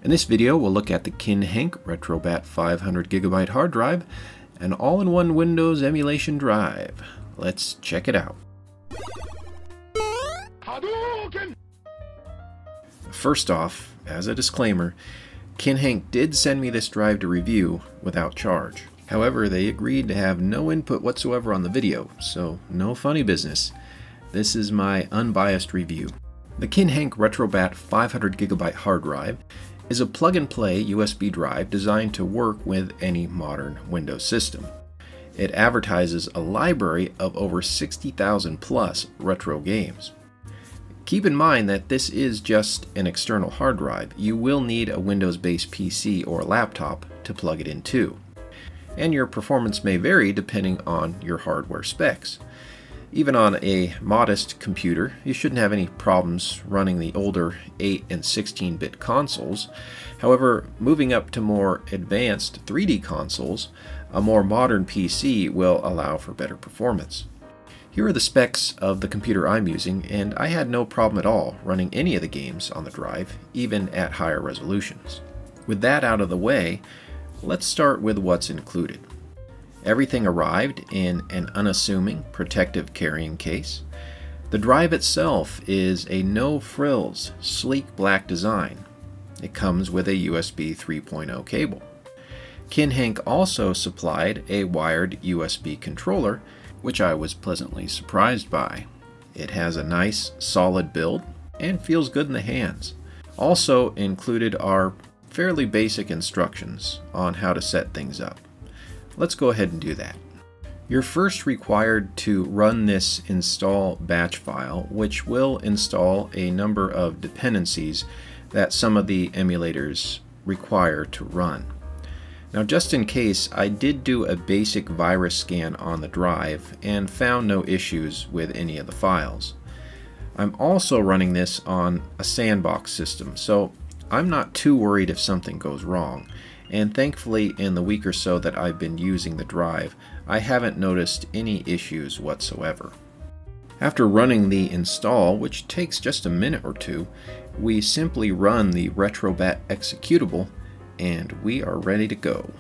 In this video, we'll look at the KinHank Retrobat 500GB hard drive, an all-in-one Windows emulation drive. Let's check it out. First off, as a disclaimer, KinHank did send me this drive to review without charge. However, they agreed to have no input whatsoever on the video, so no funny business. This is my unbiased review. The KinHank Retrobat 500GB hard drive is a plug-and-play USB drive designed to work with any modern Windows system. It advertises a library of over 60,000 plus retro games. Keep in mind that this is just an external hard drive. You will need a Windows-based PC or laptop to plug it into, and your performance may vary depending on your hardware specs. Even on a modest computer, you shouldn't have any problems running the older 8 and 16-bit consoles. However, moving up to more advanced 3D consoles, a more modern PC will allow for better performance. Here are the specs of the computer I'm using, and I had no problem at all running any of the games on the drive, even at higher resolutions. With that out of the way, let's start with what's included. Everything arrived in an unassuming protective carrying case. The drive itself is a no-frills, sleek black design. It comes with a USB 3.0 cable. KinHank also supplied a wired USB controller, which I was pleasantly surprised by. It has a nice, solid build and feels good in the hands. Also included are fairly basic instructions on how to set things up. Let's go ahead and do that. You're first required to run this install batch file, which will install a number of dependencies that some of the emulators require to run. Now, just in case, I did do a basic virus scan on the drive and found no issues with any of the files. I'm also running this on a sandbox system, so I'm not too worried if something goes wrong. And thankfully, in the week or so that I've been using the drive, I haven't noticed any issues whatsoever. After running the install, which takes just a minute or two, we simply run the Retrobat executable and we are ready to go.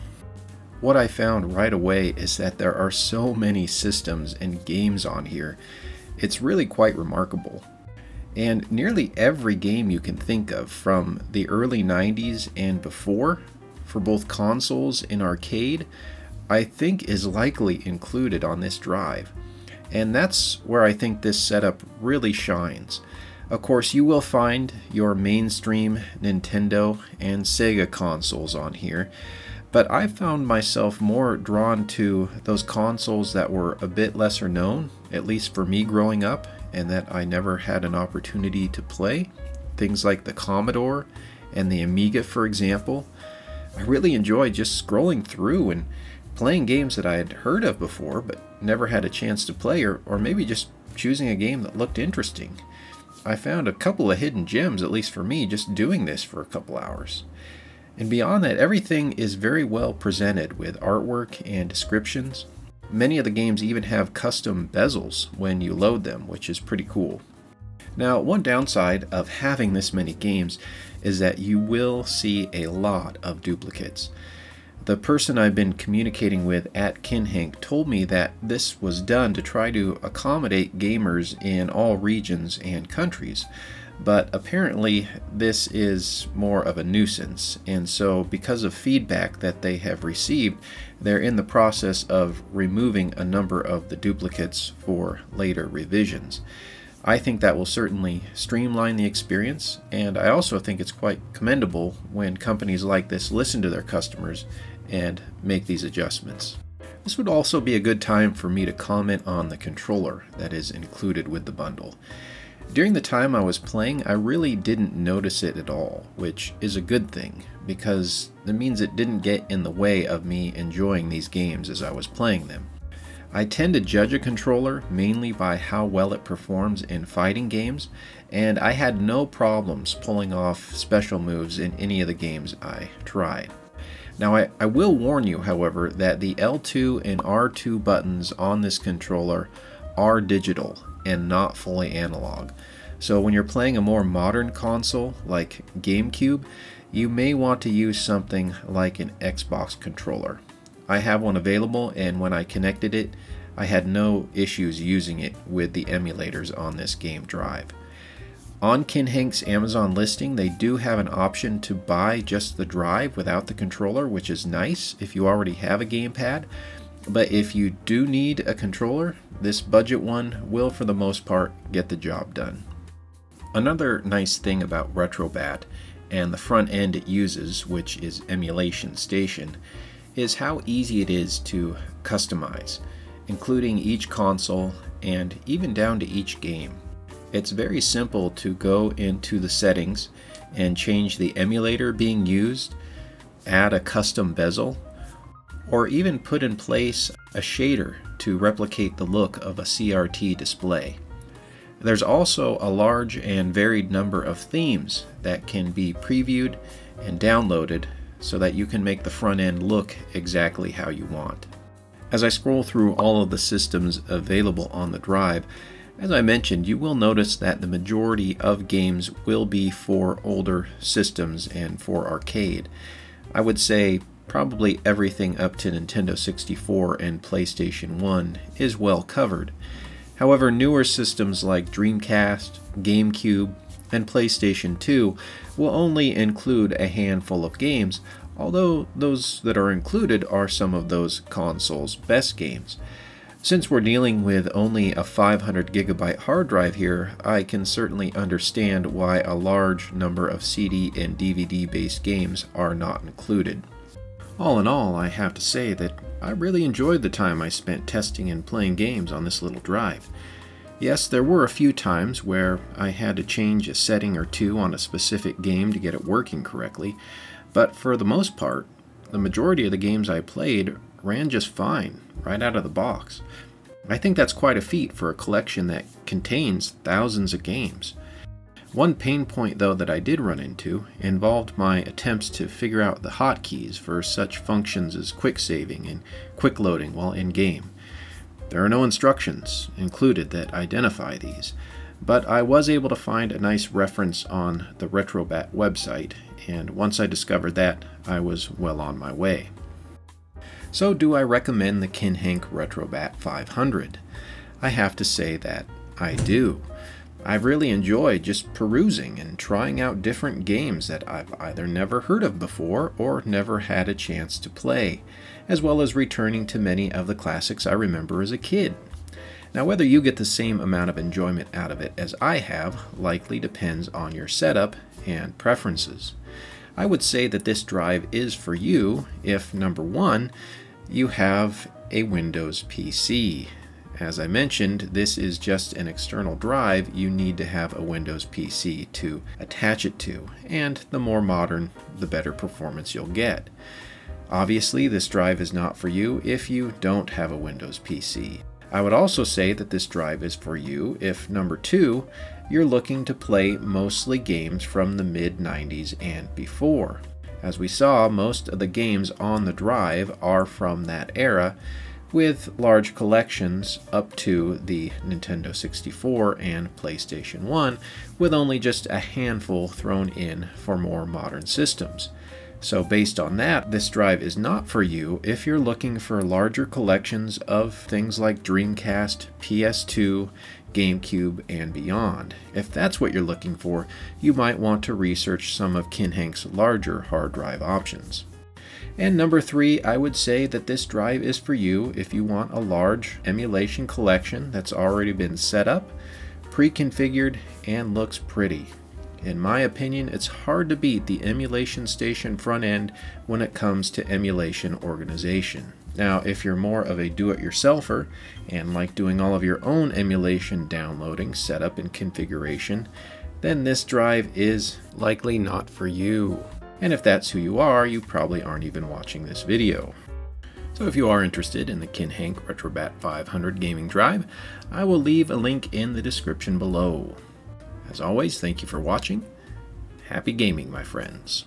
What I found right away is that there are so many systems and games on here. It's really quite remarkable. And nearly every game you can think of from the early 90s and before, for both consoles and arcade, I think is likely included on this drive. And that's where I think this setup really shines. Of course, you will find your mainstream Nintendo and Sega consoles on here, but I found myself more drawn to those consoles that were a bit lesser known, at least for me growing up, and that I never had an opportunity to play. Things like the Commodore and the Amiga, for example. I really enjoyed just scrolling through and playing games that I had heard of before but never had a chance to play, or maybe just choosing a game that looked interesting. I found a couple of hidden gems, at least for me, just doing this for a couple hours. And beyond that, everything is very well presented with artwork and descriptions. Many of the games even have custom bezels when you load them, which is pretty cool. Now, one downside of having this many games is that you will see a lot of duplicates. The person I've been communicating with at KinHank told me that this was done to try to accommodate gamers in all regions and countries, but apparently this is more of a nuisance, and so because of feedback that they have received, they're in the process of removing a number of the duplicates for later revisions. I think that will certainly streamline the experience, and I also think it's quite commendable when companies like this listen to their customers and make these adjustments. This would also be a good time for me to comment on the controller that is included with the bundle. During the time I was playing, I really didn't notice it at all, which is a good thing, because it means it didn't get in the way of me enjoying these games as I was playing them. I tend to judge a controller mainly by how well it performs in fighting games, and I had no problems pulling off special moves in any of the games I tried. Now I will warn you, however, that the L2 and R2 buttons on this controller are digital and not fully analog. So when you're playing a more modern console like GameCube, you may want to use something like an Xbox controller. I have one available, and when I connected it, I had no issues using it with the emulators on this game drive. On KinHank's Amazon listing, they do have an option to buy just the drive without the controller, which is nice if you already have a gamepad. But if you do need a controller, this budget one will for the most part get the job done. Another nice thing about Retrobat and the front end it uses, which is Emulation Station, is how easy it is to customize, including each console and even down to each game. It's very simple to go into the settings and change the emulator being used, add a custom bezel, or even put in place a shader to replicate the look of a CRT display. There's also a large and varied number of themes that can be previewed and downloaded so that you can make the front end look exactly how you want. As I scroll through all of the systems available on the drive, as I mentioned, you will notice that the majority of games will be for older systems and for arcade. I would say probably everything up to Nintendo 64 and PlayStation 1 is well covered. However, newer systems like Dreamcast, GameCube, and PlayStation 2 will only include a handful of games, although those that are included are some of those consoles' best games. Since we're dealing with only a 500 gigabyte hard drive here, I can certainly understand why a large number of CD and DVD based games are not included. All in all, I have to say that I really enjoyed the time I spent testing and playing games on this little drive. Yes, there were a few times where I had to change a setting or two on a specific game to get it working correctly, but for the most part, the majority of the games I played ran just fine right out of the box. I think that's quite a feat for a collection that contains thousands of games. One pain point though that I did run into involved my attempts to figure out the hotkeys for such functions as quick saving and quick loading while in game. There are no instructions included that identify these, but I was able to find a nice reference on the Retrobat website, and once I discovered that, I was well on my way. So do I recommend the KinHank Retrobat 500? I have to say that I do. I've really enjoyed just perusing and trying out different games that I've either never heard of before or never had a chance to play, as well as returning to many of the classics I remember as a kid. Now, whether you get the same amount of enjoyment out of it as I have likely depends on your setup and preferences. I would say that this drive is for you if, number one, you have a Windows PC. As I mentioned, this is just an external drive. You need to have a Windows PC to attach it to, and the more modern, the better performance you'll get. Obviously, this drive is not for you if you don't have a Windows PC. I would also say that this drive is for you if, number two, you're looking to play mostly games from the mid-90s and before. As we saw, most of the games on the drive are from that era, with large collections up to the Nintendo 64 and PlayStation 1, with only just a handful thrown in for more modern systems. So based on that, this drive is not for you if you're looking for larger collections of things like Dreamcast, PS2, GameCube, and beyond. If that's what you're looking for, you might want to research some of KinHank's larger hard drive options. And number three, I would say that this drive is for you if you want a large emulation collection that's already been set up, pre-configured, and looks pretty. In my opinion, it's hard to beat the Emulation Station front end when it comes to emulation organization. Now, if you're more of a do-it-yourselfer and like doing all of your own emulation downloading, setup, and configuration, then this drive is likely not for you. And if that's who you are, you probably aren't even watching this video. So if you are interested in the KinHank Retrobat 500 gaming drive, I will leave a link in the description below. As always, thank you for watching. Happy gaming, my friends.